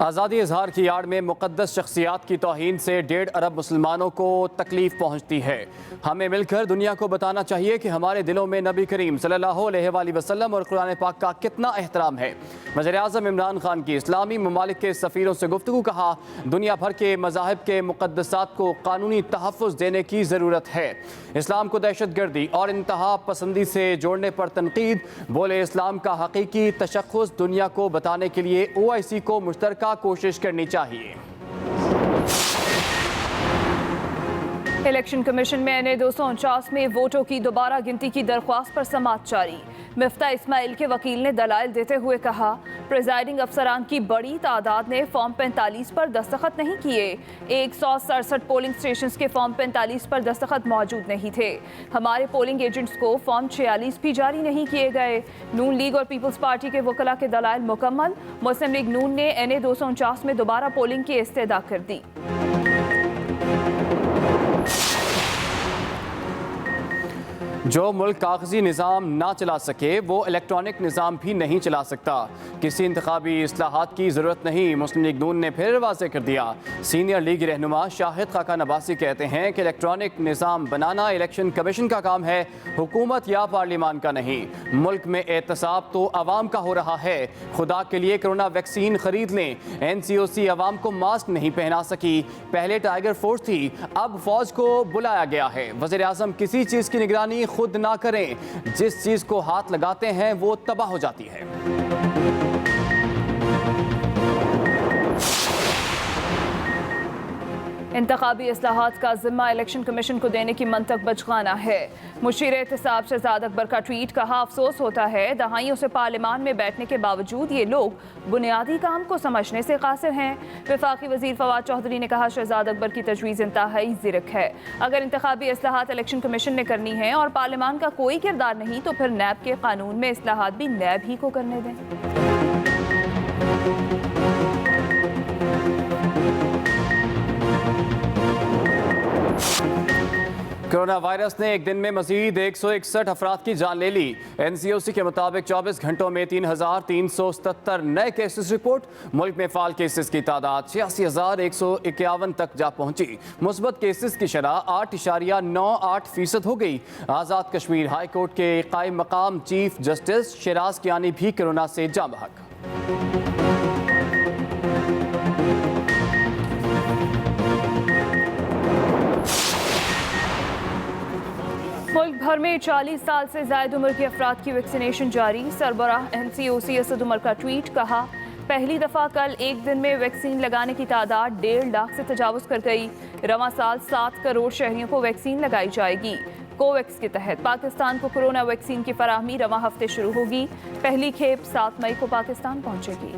आज़ादी इजहार की आड़ में मुक़द्दस शख्सियात की तौहीन से 1.5 अरब मुसलमानों को तकलीफ पहुँचती है। हमें मिलकर दुनिया को बताना चाहिए कि हमारे दिलों में नबी करीम सल्लल्लाहु अलैहि वसल्लम और कुरान पाक का कितना एहतराम है। वज़ीर-ए-आज़म इमरान खान की इस्लामी ममालिक के सफ़ीरों से गुफ्तगू। कहा, दुनिया भर के मज़ाहिब के मुक़द्दसात को कानूनी तहफ़्फ़ुज़ देने की ज़रूरत है। इस्लाम को दहशतगर्दी और इंतहा पसंदी से जोड़ने पर तनकीद। बोले, इस्लाम का हकीकी तशख़्ख़ुस दुनिया को बताने के लिए OIC को मुश्तरका कोशिश करनी चाहिए। इलेक्शन कमीशन में NA 249 में वोटों की दोबारा गिनती की दरख्वास्त पर समाअत जारी। मिफ्ता इस्माइल के वकील ने दलाइल देते हुए कहा, प्रिजाइडिंग अफसरान की बड़ी तादाद ने फॉर्म 45 पर दस्तखत नहीं किए। 167 पोलिंग स्टेशन के फॉर्म 45 पर दस्तखत मौजूद नहीं थे। हमारे पोलिंग एजेंट्स को फॉर्म 46 भी जारी नहीं किए गए। नून लीग और पीपल्स पार्टी के वकला के दलाइल मुकम्मल। मुस्लिम लीग नून ने NA 249 में दोबारा पोलिंग की इस्तदा कर दी। जो मुल्क कागजी निज़ाम ना चला सके वो इलेक्ट्रॉनिक निज़ाम भी नहीं चला सकता। किसी इंतखाबी इस्लाहात की ज़रूरत नहीं। मुस्लिम लीग नून ने फिर वाज़ेह कर दिया। सीनियर लीग रहनुमा शाहिद खाका नबासी कहते हैं कि इलेक्ट्रॉनिक निज़ाम बनाना इलेक्शन कमीशन का काम है, हुकूमत या पार्लियामान का नहीं। मुल्क में एहतसाब तो आवाम का हो रहा है। खुदा के लिए कोरोना वैक्सीन खरीद लें। NCOC आवाम को मास्क नहीं पहना सकी। पहले टाइगर फोर्स थी, अब फौज को बुलाया गया है। वज़ीर-ए-आज़म किसी चीज़ की निगरानी खुद ना करें, जिस चीज को हाथ लगाते हैं वो तबाह हो जाती है। इंतखाबी इस्लाहात का जिम्मा इलेक्शन कमीशन को देने की मंतक बचगाना है। मुशीर एहतसाब शहजाद अकबर का ट्वीट। कहा, अफसोस होता है दहाइयों से पार्लियामान में बैठने के बावजूद ये लोग बुनियादी काम को समझने से कासिर हैं। वफाकी वजीर फवाद चौधरी ने कहा, शहजाद अकबर की तजवीज़ इंतहाई ज़िरक है। अगर इंतखाबी इस्लाहात इलेक्शन कमीशन ने करनी है और पार्लियामान का कोई किरदार नहीं तो फिर नैब के कानून में इस्लाहात भी नैब ही को करने दें। कोरोना वायरस ने एक दिन में मजीद 161 अफराद की जान ले ली। NCOC के मुताबिक 24 घंटों में 3,377 नए केसेस रिपोर्ट। मुल्क में फाल केसेस की तादाद 86,151 तक जा पहुंची। मुस्बत केसेस की शरह 8.98% हो गई। आज़ाद कश्मीर हाई कोर्ट के कायम मकाम चीफ जस्टिस शिराज कियानी भी कोरोना से जाँ बहक। मुल्क भर में 40 साल से ज़ायद उम्र के अफराद की वैक्सीनेशन जारी। सरबराह NCOC असद उमर का ट्वीट। कहा, पहली दफ़ा कल एक दिन में वैक्सीन लगाने की तादाद 1.5 लाख से तजावुज़ कर गई। रवां साल 7 करोड़ शहरियों को वैक्सीन लगाई जाएगी। कोवैक्स के तहत पाकिस्तान को कोरोना वैक्सीन की फराहमी रवां हफ्ते शुरू होगी। पहली खेप 7 मई को पाकिस्तान पहुँचेगी।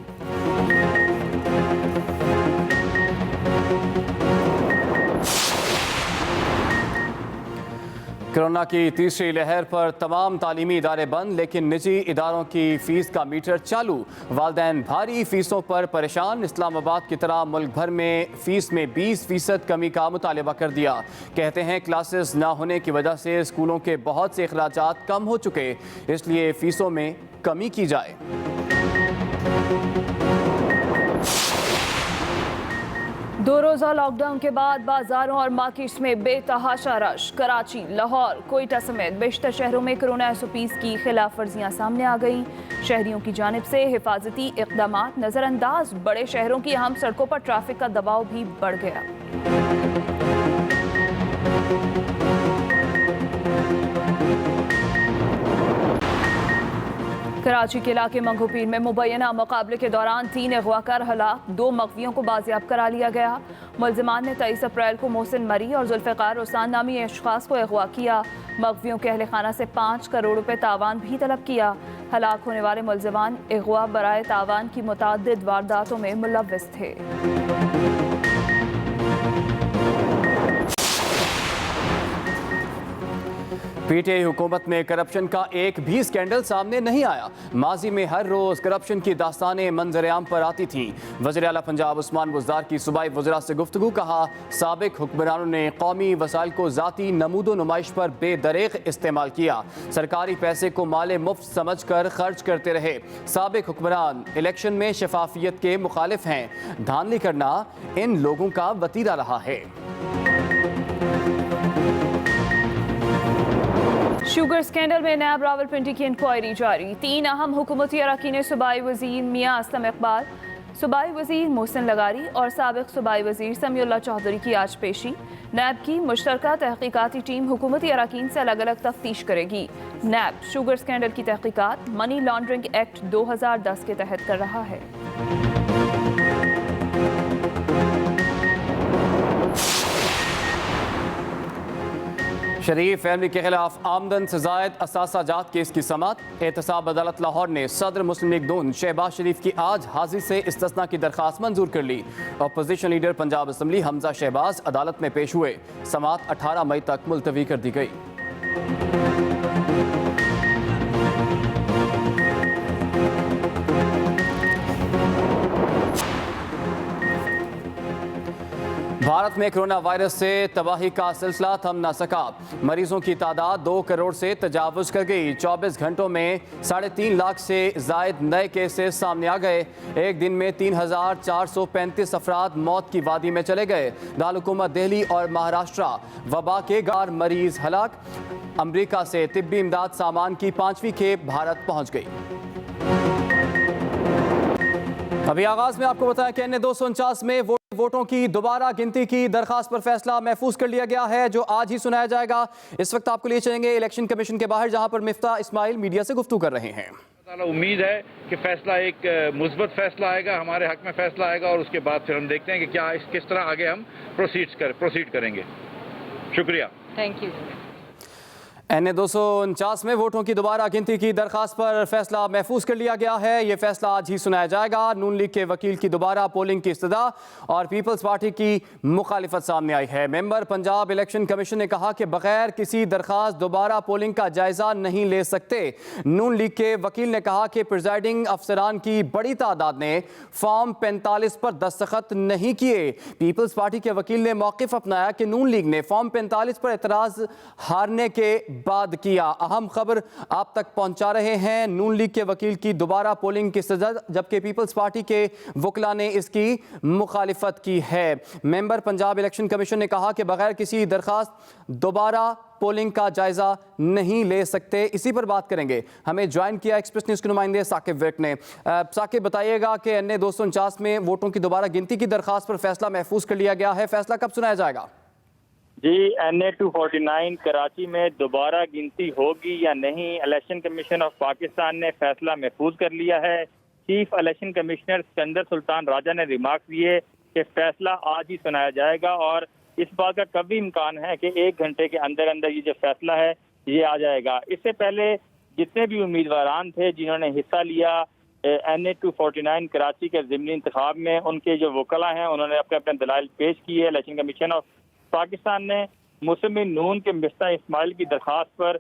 कोरोना की तीसरी लहर पर तमाम तालीमी इदारे बंद, लेकिन निजी इदारों की फीस का मीटर चालू। वालिदैन भारी फीसों पर परेशान। इस्लामाबाद की तरह मुल्क भर में फीस में 20% कमी का मुतालबा कर दिया। कहते हैं क्लासेस ना होने की वजह से स्कूलों के बहुत से अखराजात कम हो चुके, इसलिए फीसों में कमी की जाए। दो रोज़ा लॉकडाउन के बाद बाजारों और मार्केट्स में बेतहाशा रश। कराची, लाहौर, कोयटा समेत बेशतर शहरों में कोरोना SOPs की खिलाफ वर्जियाँ सामने आ गई। शहरियों की जानिब से हिफाजती इक़दामात नज़रअंदाज। बड़े शहरों की अहम सड़कों पर ट्रैफिक का दबाव भी बढ़ गया। कराची के इलाके मंगोपीर में मुबैना मुकाबले के दौरान 3 अगवाकार हलाक, 2 मगवियों को बाजियाब करा लिया गया। मुलजिमान ने 23 अप्रैल को मोहसिन मरी और जुल्फ़िकार रुसान नामी अशखास को अगवा किया। मगवियों के अहल खाना से 5 करोड़ रुपए तावान भी तलब किया। हलाक होने वाले मुलजिमान अगवा बराए तावान की मुतअद्दिद वारदातों में मुलव्विस थे। पीटीआई हुकूमत में करप्शन का एक भी स्कैंडल सामने नहीं आया। माजी में हर रोज करप्शन की दास्तानें मंजर-ए-आम पर आती थीं। वज़ीर आला पंजाब उस्मान बुज़दार की सूबाई वज़रा से गुफ्तगू। कहा, साबिक हुक्मरानों ने कौमी वसाइल को ज़ाती नमूदो नुमाइश पर बेदरीग इस्तेमाल किया। सरकारी पैसे को माले मुफ्त समझ कर खर्च करते रहे। साबिक हुक्मरान इलेक्शन में शफाफियत के मुखालिफ हैं। धांधली करना इन लोगों का वतीरा रहा है। शुगर स्कैंडल में नैब रावलपिंडी की इंक्वायरी जारी। 3 अहम हुकूमती अरकान सूबाई वजीर मियां असलम इकबाल, सूबाई वजीर मोहसिन लगारी और साबिक सूबाई वजीर समीउल्लाह चौधरी की आज पेशी। नैब की मुश्तरका तहकीकाती टीम हुकूमती अरकान से अलग अलग तफ्तीश करेगी। नैब शुगर स्कैंडल की तहकीकात मनी लॉन्ड्रिंग एक्ट 2010 के तहत कर रहा है। शरीफ फैमिली के खिलाफ आमदन से जायद असासा जात केस की समाअत। एहतसाब अदालत लाहौर ने सदर मुस्लिम लीग नून शहबाज शरीफ की आज हाजिर से इस्तिस्ना की दरख्वास्त मंजूर कर ली। Opposition leader Punjab assembly Hamza Shahbaz अदालत में पेश हुए। समाअत 18 मई तक मुलतवी कर दी गई। भारत में कोरोना वायरस से तबाही का सिलसिला थम न सका। मरीजों की तादाद 2 करोड़ से तजावुज कर गई। 24 घंटों में 3.5 लाख से जायद नए केसेस सामने आ गए। एक दिन में 3,435 अफराद मौत की वादी में चले गए। दारुल-हुकूमत दिल्ली और महाराष्ट्र वबा के गार मरीज हलाक। अमरीका से तिब्बी इमदाद सामान की 5वीं खेप भारत पहुंच गई। अभी आगाज में आपको बताया कि अन्य 249 में वोटों की दोबारा गिनती की दरखास्त पर फैसला महफूज कर लिया गया है, जो आज ही सुनाया जाएगा। इस वक्त आपको लिए चलेंगे इलेक्शन कमीशन के बाहर, जहां पर मिफ्ता इस्माइल मीडिया से गुफ्तगू कर रहे हैं। उम्मीद है कि फैसला एक मुस्बत फैसला आएगा, हमारे हक में फैसला आएगा और उसके बाद फिर हम देखते हैं कि क्या किस तरह आगे हम प्रोसीड करेंगे। शुक्रिया, थैंक यू। NA 249 में वोटों की दोबारा गिनती की दरखास्त पर फैसला महफूज कर लिया गया है। ये फैसला आज ही सुनाया जाएगा। नून लीग के वकील की दोबारा पोलिंग की इस्तदा और पीपल्स पार्टी की मुखालिफत सामने आई है। मेंबर पंजाब इलेक्शन कमीशन ने कहा कि बगैर किसी दरखास्त दोबारा पोलिंग का जायजा नहीं ले सकते। नून लीग के वकील ने कहा कि प्रिजाइडिंग अफसरान की बड़ी तादाद ने फॉर्म 45 पर दस्तखत नहीं किए। पीपल्स पार्टी के वकील ने मौक़िफ़ अपनाया कि नून लीग ने फॉर्म 45 पर एतराज़ हारने के बाद किया। अहम खबर आप तक पहुंचा रहे हैं। नून लीग के वकील की दोबारा पोलिंग की सजा, जबकि पीपल्स पार्टी के वकला ने इसकी मुखालिफत की है। मेंबर पंजाब इलेक्शन कमीशन ने कहा कि बगैर किसी दरखास्त दोबारा पोलिंग का जायजा नहीं ले सकते। इसी पर बात करेंगे। हमें ज्वाइन किया एक्सप्रेस न्यूज़ के नुमाइंदे साकिब विर्क ने। साकिब, बताइएगा कि NA 249 में वोटों की दोबारा गिनती की दरखास्त पर फैसला महफूज कर लिया गया है। फैसला कब सुनाया जाएगा? जी, NA 249 कराची में दोबारा गिनती होगी या नहीं, इलेक्शन कमीशन ऑफ पाकिस्तान ने फैसला महफूज कर लिया है। Chief election commissioner Sikandar Sultan Raja ने रिमार्क दिए कि फैसला आज ही सुनाया जाएगा और इस बात का कभी इम्कान है कि 1 घंटे के अंदर अंदर ये जो फैसला है ये आ जाएगा। इससे पहले जितने भी उम्मीदवारान थे जिन्होंने हिस्सा लिया NA 249 कराची के ज़िमनी इंतखाब में, उनके जो वकला हैं उन्होंने अपने अपने दलाइल पेश किए। इलेक्शन कमीशन ऑफ पाकिस्तान ने मुस्लिम लीग नून के मिफ्ता इस्माइल की दरखास्त पर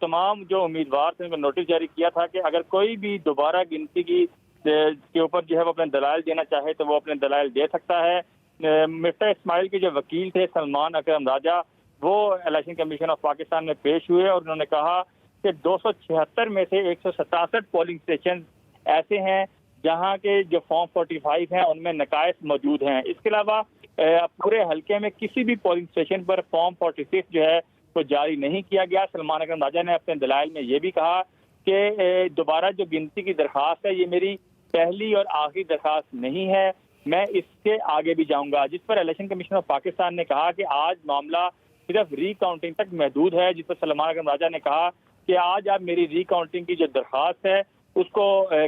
तमाम जो उम्मीदवार थे उनको नोटिस जारी किया था कि अगर कोई भी दोबारा गिनती के ऊपर जो है वो अपने दलाइल देना चाहे तो वो अपने दलाइल दे सकता है। मिफ्ता इस्माइल के जो वकील थे सलमान अकरम राजा, वो इलेक्शन कमीशन ऑफ पाकिस्तान में पेश हुए और उन्होंने कहा कि 276 में से 167 पोलिंग स्टेशन ऐसे हैं जहाँ के जो फॉर्म 45 हैं उनमें नकायस मौजूद हैं। इसके अलावा पूरे हल्के में किसी भी पोलिंग स्टेशन पर फॉर्म 46 जो है वो जारी नहीं किया गया। सलमान अकरम राजा ने अपने दलाइल में ये भी कहा कि दोबारा जो गिनती की दरख्वास्त है ये मेरी पहली और आखिरी दरख्वास्त नहीं है, मैं इससे आगे भी जाऊंगा। जिस पर इलेक्शन कमीशन ऑफ पाकिस्तान ने कहा कि आज मामला सिर्फ रीकाउंटिंग तक महदूद है। जिस पर सलमान अकरम राजा ने कहा कि आज आप मेरी रीकाउंटिंग की जो दरख्वास्त है उसको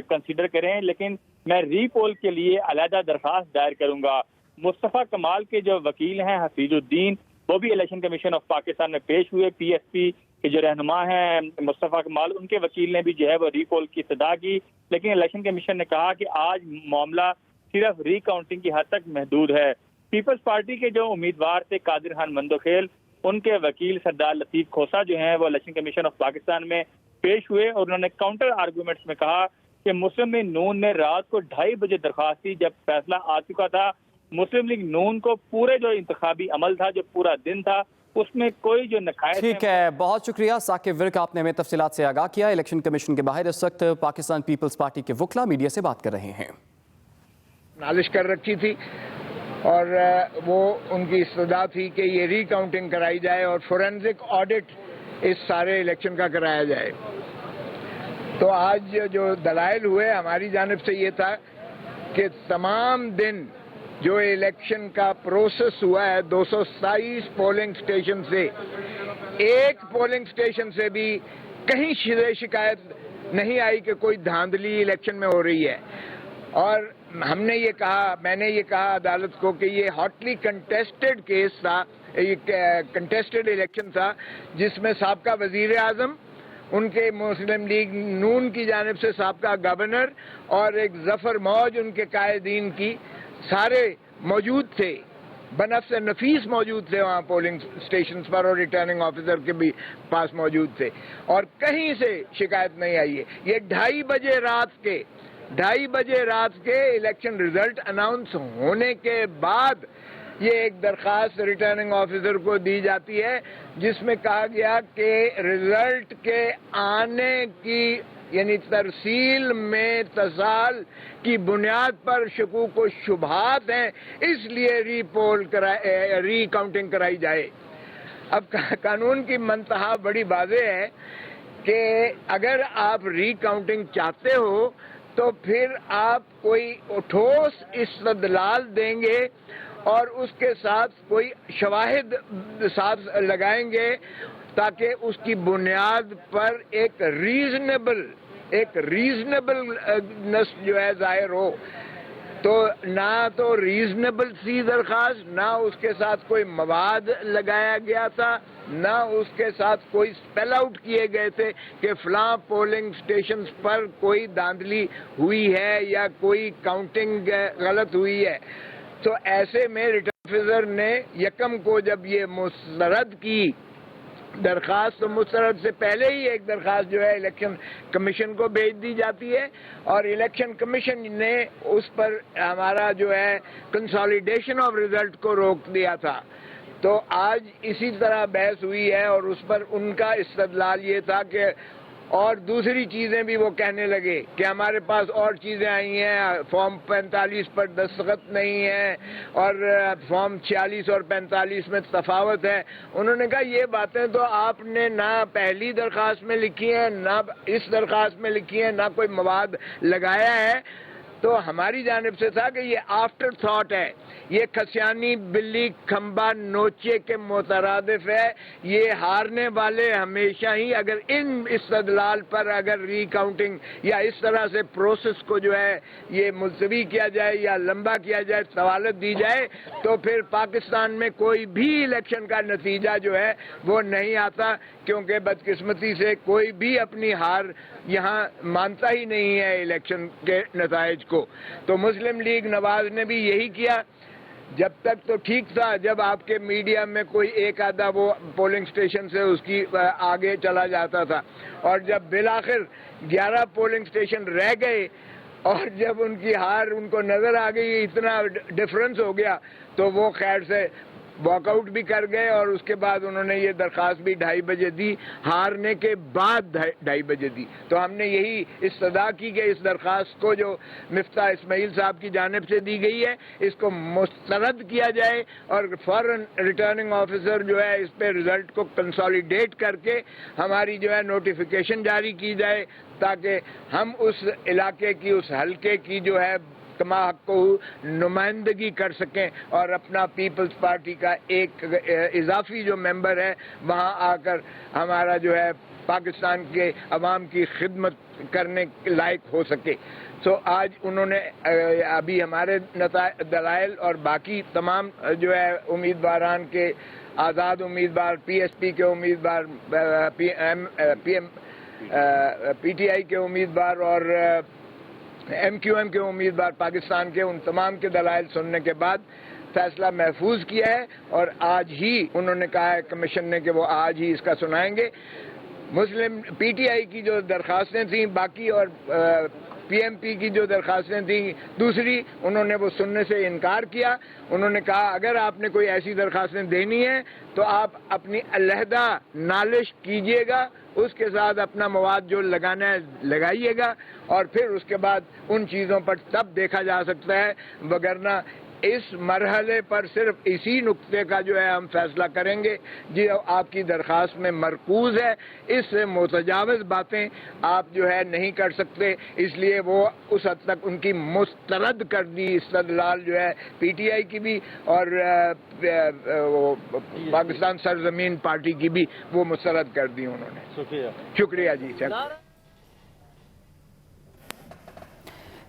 कंसीडर करें, लेकिन मैं रीपोल के लिए अलहदा दरख्वास्त दायर करूंगा। मुस्तफ़ा कमाल के जो वकील हैं हफीजुद्दीन, वो भी इलेक्शन कमीशन ऑफ पाकिस्तान में पेश हुए। PSP के जो रहनुमा हैं मुस्तफ़ा कमाल, उनके वकील ने भी जो है वो रीपोल की इस्तदा की, लेकिन इलेक्शन कमीशन ने कहा कि आज मामला सिर्फ रीकाउंटिंग की हद तक महदूद है। पीपल्स पार्टी के जो उम्मीदवार थे कादिर खान मंदोखेल, उनके वकील सरदार लतीफ खोसा जो हैं वो इलेक्शन कमीशन ऑफ पाकिस्तान में पेश हुए और उन्होंने काउंटर आर्गूमेंट्स में कहा कि मुस्लिम लीग नून ने रात को 2:30 बजे दरख्वास्त दी जब फैसला आ चुका था। मुस्लिम लीग नून को पूरे जो इंतखाबी अमल था, जो पूरा दिन था, उसमें कोई जो नकायद। ठीक है, बहुत शुक्रिया साकिब विर्क, आपने हमें तफसीलात से आगाह किया। इलेक्शन कमीशन के बाहर इस वक्त पाकिस्तान पीपल्स पार्टी के वकला मीडिया से बात कर रहे हैं। नालिश कर रखी थी और वो उनकी इस्तदा थी कि ये रिकाउंटिंग कराई जाए और फोरेंसिक ऑडिट इस सारे इलेक्शन का कराया जाए। तो आज जो दलाइल हुए हमारी जानिब से ये था कि तमाम दिन जो इलेक्शन का प्रोसेस हुआ है 227 पोलिंग स्टेशन से, एक पोलिंग स्टेशन से भी कहीं शिकायत नहीं आई कि कोई धांधली इलेक्शन में हो रही है। और मैंने ये कहा अदालत को कि ये हॉटली कंटेस्टेड केस था, ये कंटेस्टेड इलेक्शन था जिसमें साबका वजीर आजम, उनके मुस्लिम लीग नून की जानिब से साबका गवर्नर और एक जफर मौज उनके कायदीन की सारे मौजूद थे, बनफ्स नफीस मौजूद थे वहाँ पोलिंग स्टेशन पर और रिटर्निंग ऑफिसर के भी पास मौजूद थे और कहीं से शिकायत नहीं आई है। ये 2:30 बजे रात के इलेक्शन रिजल्ट अनाउंस होने के बाद ये एक दरखास्त रिटर्निंग ऑफिसर को दी जाती है जिसमें कहा गया कि रिजल्ट के आने की यानी तरसील में तसाल की बुनियाद पर शकूक व शुबहात हैं, इसलिए रिकाउंटिंग कराई जाए। अब कानून की मंतहा बड़ी वाज़ेह है कि अगर आप रिकाउंटिंग चाहते हो तो फिर आप कोई ठोस इस्तदलाल देंगे और उसके साथ कोई शवाहिद साथ लगाएंगे ताकि उसकी बुनियाद पर एक रीजनेबलनेस जो है जाहिर हो। तो ना तो रीजनेबल सी दरखास्त, ना उसके साथ कोई मवाद लगाया गया था, ना उसके साथ कोई स्पेल आउट किए गए थे कि फलां पोलिंग स्टेशन पर कोई धांधली हुई है या कोई काउंटिंग गलत हुई है। तो ऐसे में रिटर्निंग ऑफिसर ने यकम को जब ये मुस्तरद की दरखास्त, तो मुस्तरद से पहले ही एक दरखास्त जो है इलेक्शन कमीशन को भेज दी जाती है और इलेक्शन कमीशन ने उस पर हमारा जो है कंसोलिडेशन ऑफ रिजल्ट को रोक दिया था। तो आज इसी तरह बहस हुई है और उस पर उनका इस्तदलाल ये था कि और दूसरी चीजें भी वो कहने लगे कि हमारे पास और चीजें आई हैं, फॉर्म 45 पर दस्तखत नहीं है और फॉर्म 46 और 45 में तफावत है। उन्होंने कहा ये बातें तो आपने ना पहली दरखास्त में लिखी हैं, ना इस दरखास्त में लिखी हैं, ना कोई मवाद लगाया है। तो हमारी जानिब से था कि ये आफ्टर थॉट है, ये खसियानी बिल्ली खंबा नोचे के मुतरादिफ है। ये हारने वाले हमेशा ही अगर इन इस्तदलाल पर अगर रिकाउंटिंग या इस तरह से प्रोसेस को जो है ये मुलतवी किया जाए या लंबा किया जाए, सवालत दी जाए, तो फिर पाकिस्तान में कोई भी इलेक्शन का नतीजा जो है वो नहीं आता, क्योंकि बदकिस्मती से कोई भी अपनी हार यहाँ मानता ही नहीं है इलेक्शन के नताइज को। तो मुस्लिम लीग नवाज ने भी यही किया। जब तक तो ठीक था, जब आपके मीडिया में कोई एक आधा वो पोलिंग स्टेशन से उसकी आगे चला जाता था और जब बिलाखिर 11 पोलिंग स्टेशन रह गए और जब उनकी हार उनको नजर आ गई, इतना डिफरेंस हो गया, तो वो खैर से वॉकआउट भी कर गए और उसके बाद उन्होंने ये दरखास्त भी 2:30 बजे दी, हारने के बाद 2:30 बजे दी। तो हमने यही इस्तदा की कि इस दरखास्त को जो मिफ्ता इस्माइल साहब की जानिब से दी गई है इसको मुस्तरद किया जाए और फौरन रिटर्निंग ऑफिसर जो है इस पे रिजल्ट को कंसोलिडेट करके हमारी जो है नोटिफिकेशन जारी की जाए ताकि हम उस इलाके की, उस हल्के की जो है तमा हक को नुमाइंदगी कर सकें और अपना पीपल्स पार्टी का एक इजाफी जो मेंबर है वहाँ आकर हमारा जो है पाकिस्तान के अवाम की खिदमत करने लायक हो सके। तो आज उन्होंने अभी हमारे दलाइल और बाकी तमाम जो है उम्मीदवारान के आज़ाद उम्मीदवार, PSP के उम्मीदवार, PTI के उम्मीदवार और MQM के उम्मीदवार पाकिस्तान के, उन तमाम के दलाइल सुनने के बाद फैसला महफूज किया है और आज ही उन्होंने कहा है कमीशन ने कि वो आज ही इसका सुनाएंगे। मुस्लिम पीटीआई की जो दरखास्तें थी बाकी और पीएमपी की जो दरखास्तें थी दूसरी, उन्होंने वो सुनने से इनकार किया। उन्होंने कहा अगर आपने कोई ऐसी दरखास्तें देनी है तो आप अपनी अलहदा नालिश कीजिएगा, उसके साथ अपना मवाद जो लगाना है लगाइएगा और फिर उसके बाद उन चीज़ों पर तब देखा जा सकता है, वगरना इस मरहले पर सिर्फ इसी नुक्ते का जो है हम फैसला करेंगे जो आपकी दरख्वास्त में मरकूज है। इससे मुतजाविज़ बातें आप जो है नहीं कर सकते, इसलिए वो उस हद तक उनकी मुस्तरद कर दी इस्तदलाल जो है पीटीआई की भी और पाकिस्तान सरजमीन पार्टी की भी वो मुस्तरद कर दी उन्होंने। शुक्रिया जी सर।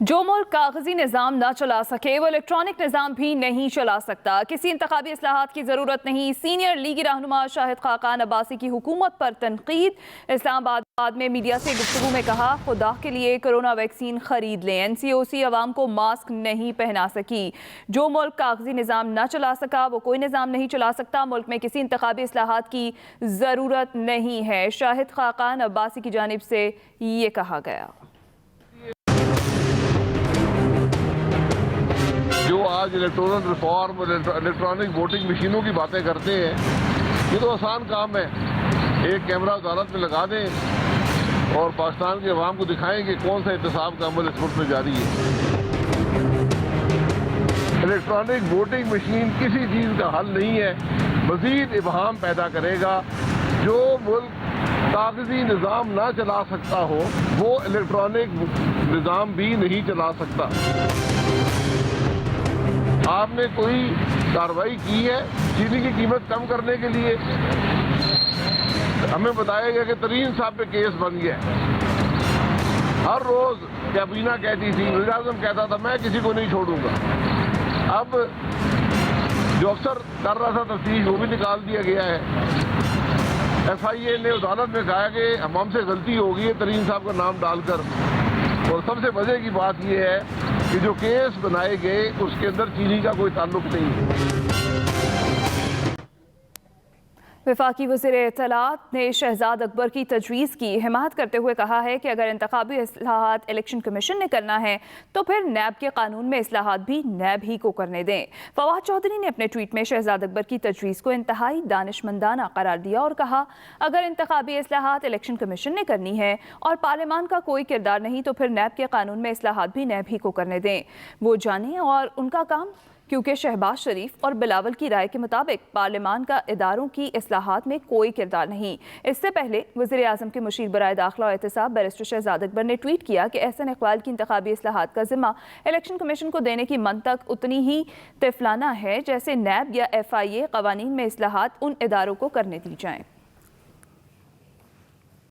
जो मुल्क कागजी निज़ाम न चला सके वो इलेक्ट्रॉनिक निज़ाम भी नहीं चला सकता। किसी इंतखाबी इस्लाहात की ज़रूरत नहीं। सीनियर लीगी रहनुमा शाहिद खाकान अब्बासी की हुकूमत पर तनकीद। इस्लामाबाद में मीडिया से गुफ्तगू में कहा, खुदा के लिए कोरोना वैक्सीन खरीद लें। NCOC अवाम को मास्क नहीं पहना सकी। जो मुल्क कागजी निज़ाम न चला सका वो कोई निज़ाम नहीं चला सकता। मुल्क में किसी इंतखाबी इस्लाहात की ज़रूरत नहीं है। शाहिद खाकान अब्बासी की जानिब से ये कहा गया। जो आज इलेक्टोरल रिफॉर्म और इलेक्ट्रॉनिक वोटिंग मशीनों की बातें करते हैं, ये तो आसान काम है। एक कैमरा अदालत में लगा दें और पाकिस्तान के अवाम को दिखाएं कि कौन सा एहतसाब का अमल इस मुल्क में जारी है। इलेक्ट्रॉनिक वोटिंग मशीन किसी चीज़ का हल नहीं है, मज़ीद इबहाम पैदा करेगा। जो मुल्क कागजी निज़ाम ना चला सकता हो वो इलेक्ट्रॉनिक निज़ाम भी नहीं चला सकता। आपने कोई कार्रवाई की है चीनी की कीमत कम करने के लिए? हमें बताया गया कि तरीन साहब पे केस बन गया। हर रोज कैबीना कहती थी, वज़ीर आज़म कहता था मैं किसी को नहीं छोड़ूंगा। अब जो अफसर कर रहा था तफ्तीश वो भी निकाल दिया गया है। FIA ने अदालत में कहा कि हमसे गलती हो गई है तरीन साहब का नाम डालकर। और सबसे मजे की बात यह है कि जो केस बनाए गए उसके अंदर चीनी का कोई ताल्लुक नहीं है। वफाकी वज़ीर इत्तलात ने शहजाद अकबर की तजवीज़ की हिमायत करते हुए कहा है कि अगर इंतखाबी इस्लाहात इलेक्शन कमीशन ने करना है तो फिर नैब के कानून में इस्लाहात भी नैब ही को करने दें। फवाद चौधरी ने अपने ट्वीट में शहजाद अकबर की तजवीज़ को इंतहाई दानिशमंदाना करार दिया और कहा, अगर इंतखाबी इस्लाहात इलेक्शन कमीशन ने करनी है और पार्लियामान का कोई किरदार नहीं तो फिर नैब के कानून में इस्लाहात भी नैब ही को करने दें। वो जाने और उनका काम, क्योंकि शहबाज शरीफ और बिलावल की राय के मुताबिक पार्लियामान का इदारों की इस्लाहात में कोई किरदार नहीं। इससे पहले वज़ीर आज़म के मुशीर बराए दाखिला और एहतसाब बैरिस्टर शहजाद अकबर ने ट्वीट किया कि एहसन इकबाल की इंतखाबी इस्लाहात का जिम्मा इलेक्शन कमीशन को देने की मंतक उतनी ही तिफलाना है जैसे नैब या FIA कवानीन में इस्लाहात उन इदारों को करने दी जाएँ।